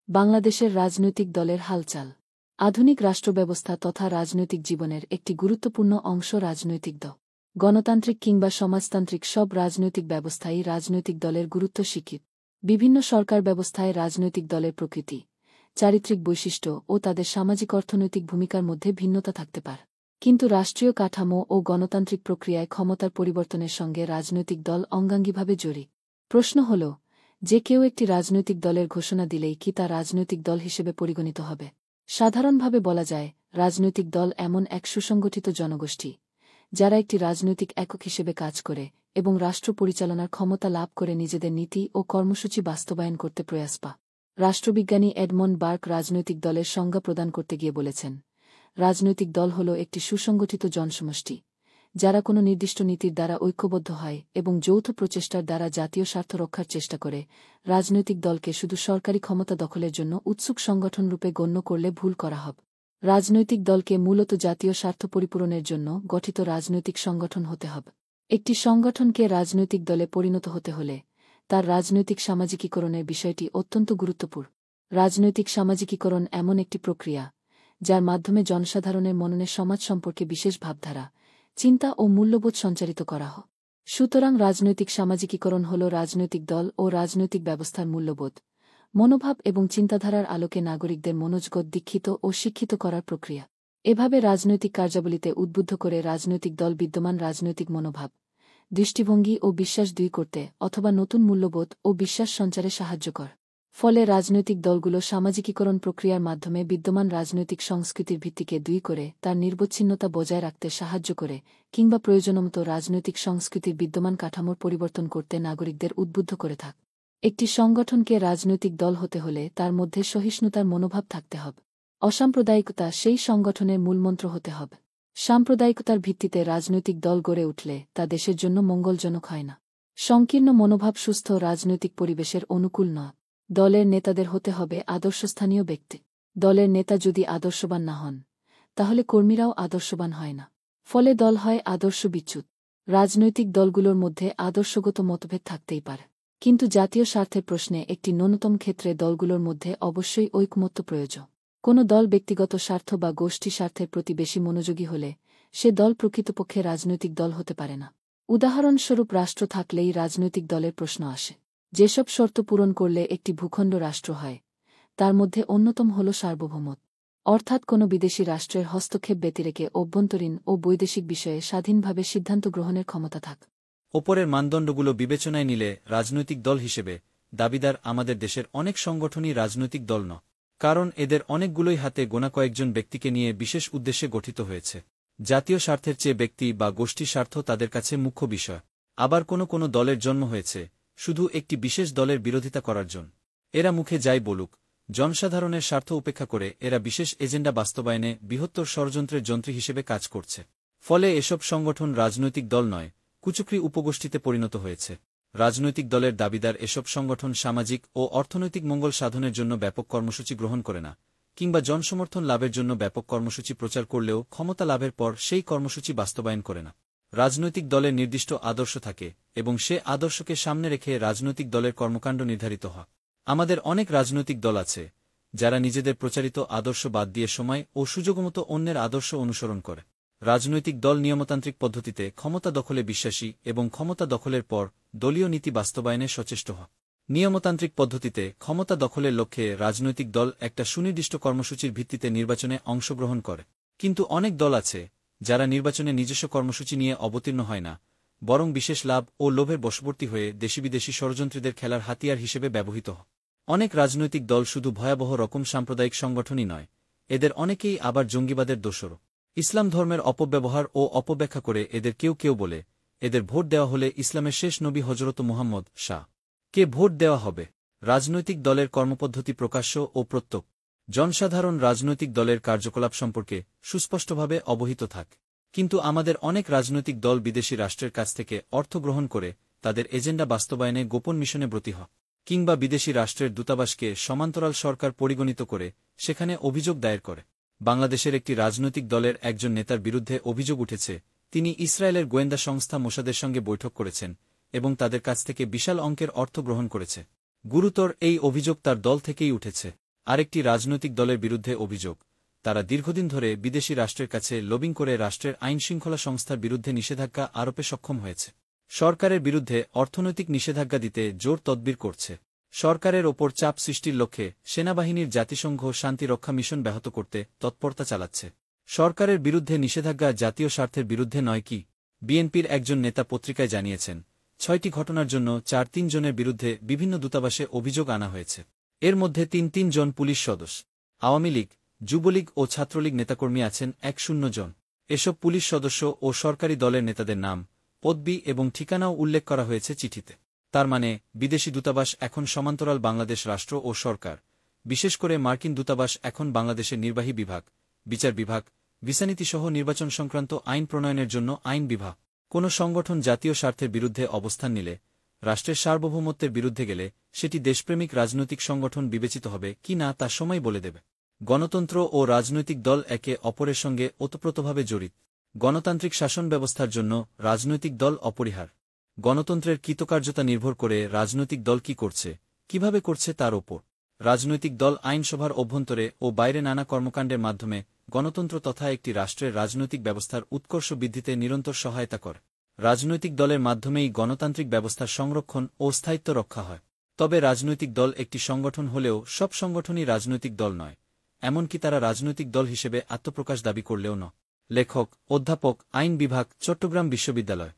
বাংলাদেশের রাজনৈতিক দলের হালচাল। আধুনিক রাষ্ট্রব্যবস্থা তথা রাজনৈতিক জীবনের একটি গুরুত্বপূর্ণ অংশ রাজনৈতিক দল। গণতান্ত্রিক কিংবা সমাজতান্ত্রিক সব রাজনৈতিক ব্যবস্থাই রাজনৈতিক দলের গুরুত্ব স্বীকৃত। বিভিন্ন সরকার ব্যবস্থায় রাজনৈতিক দলের প্রকৃতি, চারিত্রিক বৈশিষ্ট্য ও তাদের সামাজিক অর্থনৈতিক ভূমিকার মধ্যে ভিন্নতা থাকতে পারে। কিন্তু রাষ্ট্রীয় কাঠামো ও গণতান্ত্রিক প্রক্রিয়ায় ক্ষমতার পরিবর্তনের সঙ্গে রাজনৈতিক দল অঙ্গাঙ্গিভাবে জড়িত। প্রশ্ন হল, যে কেউ একটি রাজনৈতিক দলের ঘোষণা দিলেই কি তা রাজনৈতিক দল হিসেবে পরিগণিত হবে? সাধারণভাবে বলা যায়, রাজনৈতিক দল এমন এক সুসংগঠিত জনগোষ্ঠী যারা একটি রাজনৈতিক একক হিসেবে কাজ করে এবং রাষ্ট্র পরিচালনার ক্ষমতা লাভ করে নিজেদের নীতি ও কর্মসূচি বাস্তবায়ন করতে প্রয়াস পা। রাষ্ট্রবিজ্ঞানী এডমন্ড বার্ক রাজনৈতিক দলের সংজ্ঞা প্রদান করতে গিয়ে বলেছেন, রাজনৈতিক দল হল একটি সুসংগঠিত জনসমষ্টি যারা কোনো নির্দিষ্ট নীতির দ্বারা ঐক্যবদ্ধ হয় এবং যৌথ প্রচেষ্টার দ্বারা জাতীয় স্বার্থ রক্ষার চেষ্টা করে। রাজনৈতিক দলকে শুধু সরকারি ক্ষমতা দখলের জন্য উৎসুক সংগঠনরূপে গণ্য করলে ভুল করা হবে। রাজনৈতিক দলকে মূলত জাতীয় স্বার্থ পরিপূরণের জন্য গঠিত রাজনৈতিক সংগঠন হতে হবে। একটি সংগঠনকে রাজনৈতিক দলে পরিণত হতে হলে তার রাজনৈতিক সামাজিকীকরণের বিষয়টি অত্যন্ত গুরুত্বপূর্ণ। রাজনৈতিক সামাজিকীকরণ এমন একটি প্রক্রিয়া যার মাধ্যমে জনসাধারণের মননে সমাজ সম্পর্কে বিশেষ ভাবধারা, চিন্তা ও মূল্যবোধ সঞ্চারিত করা হয়। সুতরাং রাজনৈতিক সামাজিকীকরণ হল রাজনৈতিক দল ও রাজনৈতিক ব্যবস্থার মূল্যবোধ, মনোভাব এবং চিন্তাধারার আলোকে নাগরিকদের মনোজগত দীক্ষিত ও শিক্ষিত করার প্রক্রিয়া। এভাবে রাজনৈতিক কার্যাবলীতে উদ্বুদ্ধ করে রাজনৈতিক দল বিদ্যমান রাজনৈতিক মনোভাব, দৃষ্টিভঙ্গি ও বিশ্বাস দুই করতে অথবা নতুন মূল্যবোধ ও বিশ্বাস সঞ্চারে সাহায্য করে। ফলে রাজনৈতিক দলগুলো সামাজিকীকরণ প্রক্রিয়ার মাধ্যমে বিদ্যমান রাজনৈতিক সংস্কৃতির ভিত্তিকে দুই করে তার নির্বচ্ছিন্নতা বজায় রাখতে সাহায্য করে কিংবা প্রয়োজনমতো রাজনৈতিক সংস্কৃতির বিদ্যমান কাঠামোর পরিবর্তন করতে নাগরিকদের উদ্বুদ্ধ করে থাকে। একটি সংগঠনকে রাজনৈতিক দল হতে হলে তার মধ্যে সহিষ্ণুতার মনোভাব থাকতে হবে। অসাম্প্রদায়িকতা সেই সংগঠনের মূলমন্ত্র হতে হবে। সাম্প্রদায়িকতার ভিত্তিতে রাজনৈতিক দল গড়ে উঠলে তা দেশের জন্য মঙ্গলজনক হয় না। সংকীর্ণ মনোভাব সুস্থ রাজনৈতিক পরিবেশের অনুকূল নয়। দলের নেতাদের হতে হবে আদর্শস্থানীয় ব্যক্তি। দলের নেতা যদি আদর্শবান না হন, তাহলে কর্মীরাও আদর্শবান হয় না। ফলে দল হয় আদর্শ বিচ্যুত। রাজনৈতিক দলগুলোর মধ্যে আদর্শগত মতভেদ থাকতেই পারে, কিন্তু জাতীয় স্বার্থের প্রশ্নে একটি ন্যূনতম ক্ষেত্রে দলগুলোর মধ্যে অবশ্যই ঐকমত্য প্রয়োজন। কোনো দল ব্যক্তিগত স্বার্থ বা গোষ্ঠী স্বার্থের প্রতি বেশি মনোযোগী হলে সে দল প্রকৃতপক্ষে রাজনৈতিক দল হতে পারে না। উদাহরণস্বরূপ, রাষ্ট্র থাকলেই রাজনৈতিক দলের প্রশ্ন আসে। যেসব শর্ত পূরণ করলে একটি ভূখণ্ড রাষ্ট্র হয়, তার মধ্যে অন্যতম হল সার্বভৌমত্ব, অর্থাৎ কোনো বিদেশি রাষ্ট্রের হস্তক্ষেপ ব্যতিরেকে অভ্যন্তরীণ ও বৈদেশিক বিষয়ে স্বাধীনভাবে সিদ্ধান্ত গ্রহণের ক্ষমতা থাক। ওপরের মানদণ্ডগুলো বিবেচনায় নিলে রাজনৈতিক দল হিসেবে দাবিদার আমাদের দেশের অনেক সংগঠনই রাজনৈতিক দল নয়, কারণ এদের অনেকগুলোই হাতে গোনা কয়েকজন ব্যক্তিকে নিয়ে বিশেষ উদ্দেশ্যে গঠিত হয়েছে। জাতীয় স্বার্থের চেয়ে ব্যক্তি বা গোষ্ঠীর স্বার্থ তাদের কাছে মুখ্য বিষয়। আবার কোনো দলের জন্ম হয়েছে শুধু একটি বিশেষ দলের বিরোধিতা করার জন্য। এরা মুখে যাই বলুক, জনসাধারণের স্বার্থ উপেক্ষা করে এরা বিশেষ এজেন্ডা বাস্তবায়নে বৃহত্তর ষড়যন্ত্রের যন্ত্রী হিসেবে কাজ করছে। ফলে এসব সংগঠন রাজনৈতিক দল নয়, কুচক্রী উপগোষ্ঠীতে পরিণত হয়েছে। রাজনৈতিক দলের দাবিদার এসব সংগঠন সামাজিক ও অর্থনৈতিক মঙ্গল সাধনের জন্য ব্যাপক কর্মসূচি গ্রহণ করে না, কিংবা জনসমর্থন লাভের জন্য ব্যাপক কর্মসূচি প্রচার করলেও ক্ষমতা লাভের পর সেই কর্মসূচি বাস্তবায়ন করে না। রাজনৈতিক দলের নির্দিষ্ট আদর্শ থাকে এবং সে আদর্শকে সামনে রেখে রাজনৈতিক দলের কর্মকাণ্ড নির্ধারিত হয়। আমাদের অনেক রাজনৈতিক দল আছে যারা নিজেদের প্রচারিত আদর্শ বাদ দিয়ে সময় ও সুযোগমতো অন্যের আদর্শ অনুসরণ করে। রাজনৈতিক দল নিয়মতান্ত্রিক পদ্ধতিতে ক্ষমতা দখলে বিশ্বাসী এবং ক্ষমতা দখলের পর দলীয় নীতি বাস্তবায়নে সচেষ্ট হয়। নিয়মতান্ত্রিক পদ্ধতিতে ক্ষমতা দখলের লক্ষ্যে রাজনৈতিক দল একটা সুনির্দিষ্ট কর্মসূচির ভিত্তিতে নির্বাচনে অংশগ্রহণ করে। কিন্তু অনেক দল আছে যারা নির্বাচনে নিজস্ব কর্মসূচি নিয়ে অবতীর্ণ হয় না, বরং বিশেষ লাভ ও লোভের বশবর্তী হয়ে দেশি বিদেশি ষড়যন্ত্রীদের খেলার হাতিয়ার হিসেবে ব্যবহৃত হয়। অনেক রাজনৈতিক দল শুধু ভয়াবহ রকম সাম্প্রদায়িক সংগঠনই নয়, এদের অনেকেই আবার জঙ্গিবাদের দোসর। ইসলাম ধর্মের অপব্যবহার ও অপব্যাখ্যা করে এদের কেউ বলে এদের ভোট দেওয়া হলে ইসলামের শেষ নবী হজরত মুহাম্মদ শাহ কে ভোট দেওয়া হবে। রাজনৈতিক দলের কর্মপদ্ধতি প্রকাশ্য ও প্রত্যক্ষ। জনসাধারণ রাজনৈতিক দলের কার্যকলাপ সম্পর্কে সুস্পষ্টভাবে অবহিত থাক, কিন্তু আমাদের অনেক রাজনৈতিক দল বিদেশি রাষ্ট্রের কাছ থেকে অর্থ গ্রহণ করে তাদের এজেন্ডা বাস্তবায়নে গোপন মিশনে ব্রতী হয়, কিংবা বিদেশি রাষ্ট্রের দূতাবাসকে সমান্তরাল সরকার পরিগণিত করে সেখানে অভিযোগ দায়ের করে। বাংলাদেশের একটি রাজনৈতিক দলের একজন নেতার বিরুদ্ধে অভিযোগ উঠেছে তিনি ইসরায়েলের গোয়েন্দা সংস্থা মোসাদের সঙ্গে বৈঠক করেছেন এবং তাদের কাছ থেকে বিশাল অঙ্কের অর্থ গ্রহণ করেছে। গুরুতর এই অভিযোগ তার দল থেকেই উঠেছে। আরেকটি রাজনৈতিক দলের বিরুদ্ধে অভিযোগ, তারা দীর্ঘদিন ধরে বিদেশি রাষ্ট্রের কাছে লবিং করে রাষ্ট্রের আইনশৃঙ্খলা সংস্থার বিরুদ্ধে নিষেধাজ্ঞা আরোপে সক্ষম হয়েছে। সরকারের বিরুদ্ধে অর্থনৈতিক নিষেধাজ্ঞা দিতে জোর তদবির করছে। সরকারের ওপর চাপ সৃষ্টির লক্ষ্যে সেনাবাহিনীর জাতিসংঘ শান্তিরক্ষা মিশন ব্যাহত করতে তৎপরতা চালাচ্ছে। সরকারের বিরুদ্ধে নিষেধাজ্ঞা জাতীয় স্বার্থের বিরুদ্ধে নয় কি? বিএনপির একজন নেতা পত্রিকায় জানিয়েছেন, ৬টি ঘটনার জন্য ৪-৩ জনের বিরুদ্ধে বিভিন্ন দূতাবাসে অভিযোগ আনা হয়েছে। এর মধ্যে ৩ জন পুলিশ সদস্য। আওয়ামী লীগ, যুবলীগ ও ছাত্রলীগ নেতাকর্মী আছেন ১০ জন। এসব পুলিশ সদস্য ও সরকারি দলের নেতাদের নাম, পদবি এবং ঠিকানাও উল্লেখ করা হয়েছে চিঠিতে। তার মানে বিদেশি দূতাবাস এখন সমান্তরাল বাংলাদেশ রাষ্ট্র ও সরকার। বিশেষ করে মার্কিন দূতাবাস এখন বাংলাদেশের নির্বাহী বিভাগ, বিচার বিভাগ, ভিসানীতিসহ নির্বাচন সংক্রান্ত আইন প্রণয়নের জন্য আইন বিভাগ। কোনো সংগঠন জাতীয় স্বার্থের বিরুদ্ধে অবস্থান নিলে, রাষ্ট্রের সার্বভৌমত্বের বিরুদ্ধে গেলে সেটি দেশপ্রেমিক রাজনৈতিক সংগঠন বিবেচিত হবে কি না তা সময় বলে দেবে। গণতন্ত্র ও রাজনৈতিক দল একে অপরের সঙ্গে ওতপ্রোতভাবে জড়িত। গণতান্ত্রিক শাসন ব্যবস্থার জন্য রাজনৈতিক দল অপরিহার্য। গণতন্ত্রের কৃতকার্যতা নির্ভর করে রাজনৈতিক দল কি করছে, কিভাবে করছে তার ওপর। রাজনৈতিক দল আইনসভার অভ্যন্তরে ও বাইরে নানা কর্মকাণ্ডের মাধ্যমে গণতন্ত্র তথা একটি রাষ্ট্রের রাজনৈতিক ব্যবস্থার উৎকর্ষ বৃদ্ধিতে নিরন্তর সহায়তা করে। রাজনৈতিক দলের মাধ্যমেই গণতান্ত্রিক ব্যবস্থার সংরক্ষণ ও স্থায়িত্ব রক্ষা হয়। তবে রাজনৈতিক দল একটি সংগঠন হলেও সব সংগঠনই রাজনৈতিক দল নয়, এমনকি তারা রাজনৈতিক দল হিসেবে আত্মপ্রকাশ দাবি করলেও ন। লেখক, অধ্যাপক, আইন বিভাগ, চট্টগ্রাম বিশ্ববিদ্যালয়।